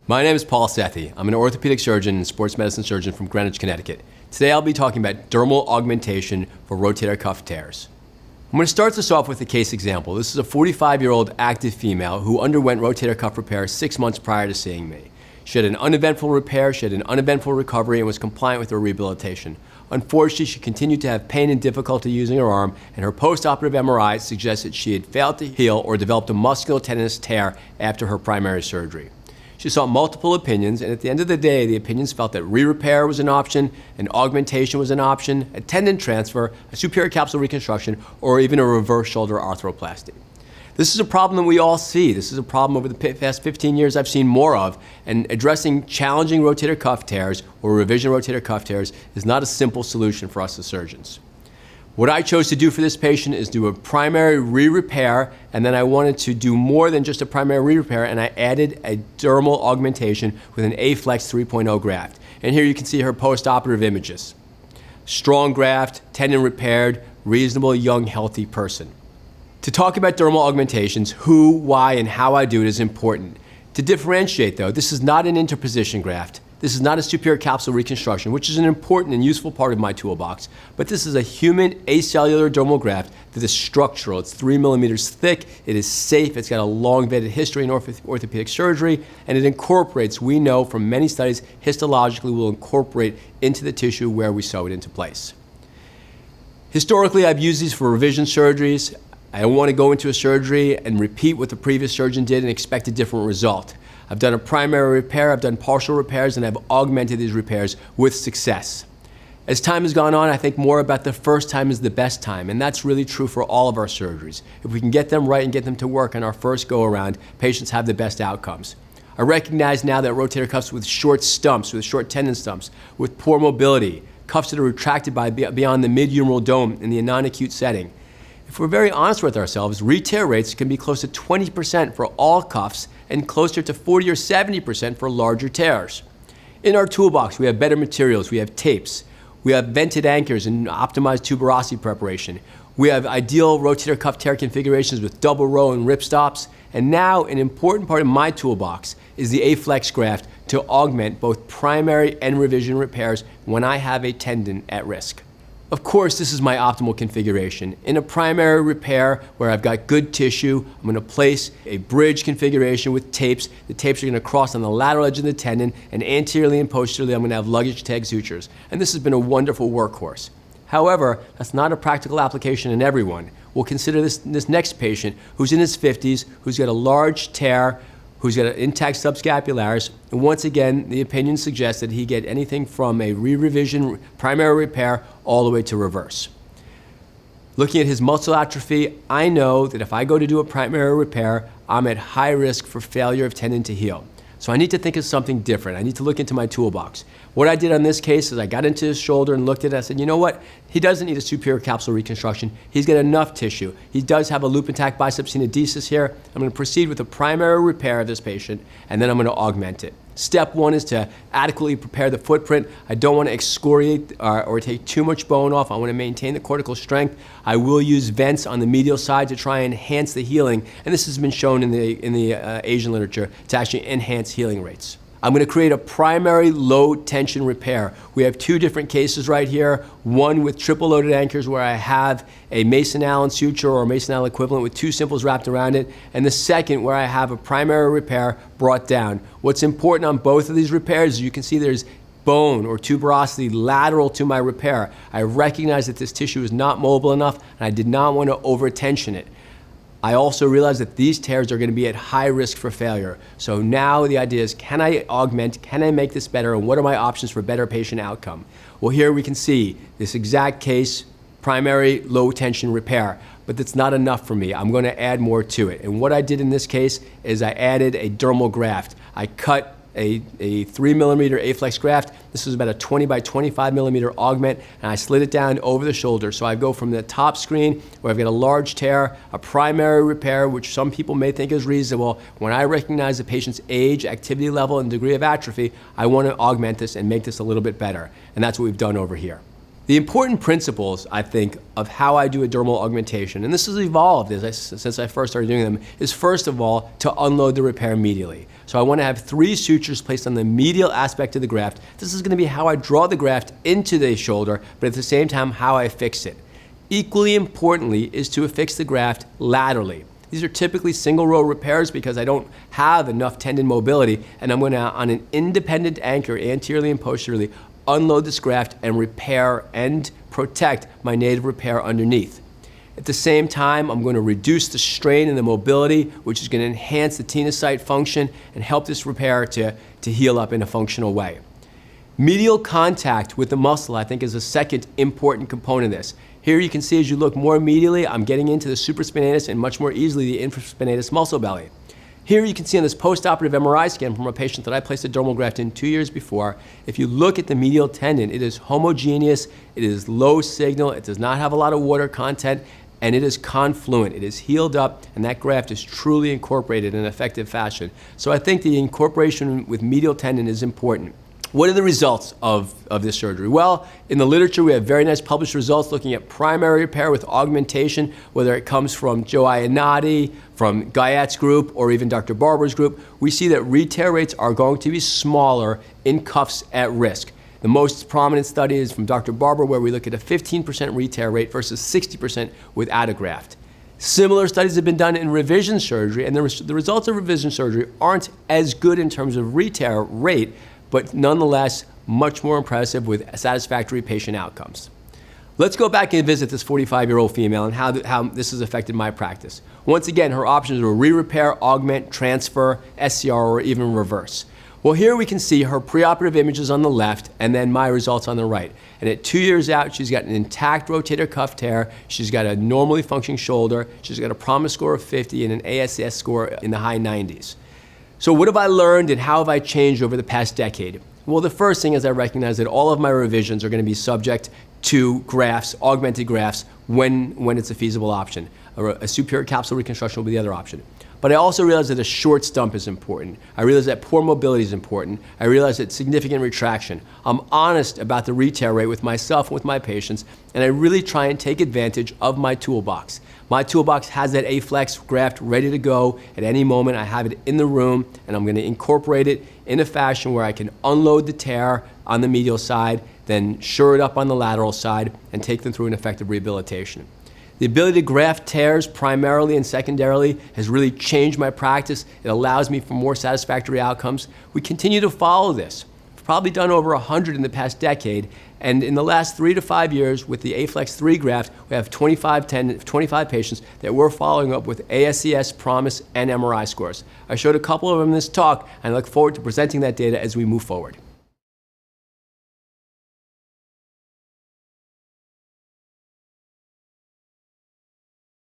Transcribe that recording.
My name is Paul Sethi. I'm an orthopedic surgeon and sports medicine surgeon from Greenwich, Connecticut. Today I'll be talking about dermal augmentation for rotator cuff tears. I'm going to start this off with a case example. This is a 45-year-old active female who underwent rotator cuff repair 6 months prior to seeing me. She had an uneventful repair, she had an uneventful recovery, and was compliant with her rehabilitation. Unfortunately, she continued to have pain and difficulty using her arm, and her post-operative MRI suggested she had failed to heal or developed a musculotendinous tear after her primary surgery. She saw multiple opinions, and at the end of the day, the opinions felt that re-repair was an option, an augmentation was an option, a tendon transfer, a superior capsule reconstruction, or even a reverse shoulder arthroplasty. This is a problem that we all see. This is a problem over the past 15 years I've seen more of, and addressing challenging rotator cuff tears or revision rotator cuff tears is not a simple solution for us as surgeons. What I chose to do for this patient is do a primary re-repair, and then I wanted to do more than just a primary re-repair, and I added a dermal augmentation with an AFLEX 3.0 graft. And here you can see her post-operative images. Strong graft, tendon repaired, reasonable, young, healthy person. To talk about dermal augmentations, who, why, and how I do it is important. To differentiate though, this is not an interposition graft. This is not a superior capsule reconstruction, which is an important and useful part of my toolbox, but this is a human acellular dermal graft that is structural. It's 3 millimeters thick, it is safe, it's got a long vetted history in orthopedic surgery, and it incorporates, we know from many studies, histologically will incorporate into the tissue where we sew it into place. Historically, I've used these for revision surgeries. I don't want to go into a surgery and repeat what the previous surgeon did and expect a different result. I've done a primary repair, I've done partial repairs, and I've augmented these repairs with success. As time has gone on, I think more about the first time is the best time, and that's really true for all of our surgeries. If we can get them right and get them to work on our first go-around, patients have the best outcomes. I recognize now that rotator cuffs with short stumps, with short tendon stumps, with poor mobility, cuffs that are retracted beyond the mid-humeral dome in the non-acute setting. If we're very honest with ourselves, re-tear rates can be close to 20% for all cuffs and closer to 40 or 70% for larger tears. In our toolbox, we have better materials, we have tapes, we have vented anchors and optimized tuberosity preparation. We have ideal rotator cuff tear configurations with double row and rip stops. And now an important part of my toolbox is the AFLEX graft to augment both primary and revision repairs when I have a tendon at risk. Of course, this is my optimal configuration. In a primary repair where I've got good tissue, I'm going to place a bridge configuration with tapes. The tapes are going to cross on the lateral edge of the tendon, and anteriorly and posteriorly I'm going to have luggage tag sutures. And this has been a wonderful workhorse. However, that's not a practical application in everyone. We'll consider this next patient who's in his 50s, who's got a large tear, who's got an intact subscapularis, and once again, the opinion suggests that he get anything from a re-revision primary repair all the way to reverse. Looking at his muscle atrophy, I know that if I go to do a primary repair, I'm at high risk for failure of tendon to heal. So I need to think of something different. I need to look into my toolbox. What I did on this case is I got into his shoulder and looked at it. I said, you know what? He doesn't need a superior capsule reconstruction. He's got enough tissue. He does have a loop intact bicep synodesis here. I'm going to proceed with a primary repair of this patient, and then I'm going to augment it. Step one is to adequately prepare the footprint. I don't want to excoriate or take too much bone off. I want to maintain the cortical strength. I will use vents on the medial side to try and enhance the healing, and this has been shown in the Asian literature to actually enhance healing rates. I'm going to create a primary low tension repair. We have two different cases right here. One with triple loaded anchors where I have a Mason Allen suture or Mason Allen equivalent with two simples wrapped around it. And the second where I have a primary repair brought down. What's important on both of these repairs is you can see there's bone or tuberosity lateral to my repair. I recognize that this tissue is not mobile enough and I did not want to over tension it. I also realize that these tears are going to be at high risk for failure. So now the idea is, can I augment, can I make this better, and what are my options for better patient outcome? Well, here we can see this exact case, primary low tension repair, but that's not enough for me. I'm going to add more to it. And what I did in this case is I added a dermal graft. I cut a 3 millimeter AFLEX graft. This was about a 20 by 25 millimeter augment, and I slid it down over the shoulder. So I go from the top screen where I've got a large tear, a primary repair, which some people may think is reasonable. When I recognize the patient's age, activity level, and degree of atrophy, I want to augment this and make this a little bit better. And that's what we've done over here. The important principles, I think, of how I do a dermal augmentation, and this has evolved since I first started doing them, is first of all to unload the repair medially. So I want to have 3 sutures placed on the medial aspect of the graft. This is going to be how I draw the graft into the shoulder, but at the same time how I fix it. Equally importantly is to affix the graft laterally. These are typically single row repairs because I don't have enough tendon mobility, and I'm going to, on an independent anchor, anteriorly and posteriorly, unload this graft and repair and protect my native repair underneath. At the same time, I'm going to reduce the strain and the mobility, which is going to enhance the tenocyte function and help this repair to heal up in a functional way. Medial contact with the muscle, I think, is a second important component of this. Here you can see as you look more medially, I'm getting into the supraspinatus and much more easily the infraspinatus muscle belly. Here you can see on this postoperative MRI scan from a patient that I placed a dermal graft in 2 years before, if you look at the medial tendon, it is homogeneous, it is low signal, it does not have a lot of water content, and it is confluent. It is healed up, and that graft is truly incorporated in an effective fashion. So I think the incorporation with medial tendon is important. What are the results of this surgery? Well, in the literature, we have very nice published results looking at primary repair with augmentation, whether it comes from Joe Iannotti, from Guyat's group, or even Dr. Barber's group. We see that re-tear rates are going to be smaller in cuffs at risk. The most prominent study is from Dr. Barber, where we look at a 15% re-tear rate versus 60% without a graft. Similar studies have been done in revision surgery, and the results of revision surgery aren't as good in terms of re-tear rate, but nonetheless much more impressive with satisfactory patient outcomes. Let's go back and visit this 45-year-old female and how this has affected my practice. Once again, her options were re-repair, augment, transfer, SCR, or even reverse. Well, here we can see her preoperative images on the left and then my results on the right. And at 2 years out, she's got an intact rotator cuff tear, she's got a normally functioning shoulder, she's got a PROMIS score of 50 and an ASS score in the high 90s. So what have I learned and how have I changed over the past decade? Well, the first thing is I recognize that all of my revisions are going to be subject to grafts, augmented grafts, when it's a feasible option. A superior capsule reconstruction will be the other option. But I also realize that a short stump is important. I realize that poor mobility is important. I realize that significant retraction. I'm honest about the re-tear rate with myself and with my patients, and I really try and take advantage of my toolbox. My toolbox has that AfFlex graft ready to go at any moment. I have it in the room, and I'm going to incorporate it in a fashion where I can unload the tear on the medial side, then shore it up on the lateral side, and take them through an effective rehabilitation. The ability to graft tears primarily and secondarily has really changed my practice. It allows me for more satisfactory outcomes. We continue to follow this. We've probably done over 100 in the past decade, and in the last 3 to 5 years with the AfFlex 3 graft, we have 25 patients that we're following up with ASCS, PROMIS, and MRI scores. I showed a couple of them in this talk, and I look forward to presenting that data as we move forward.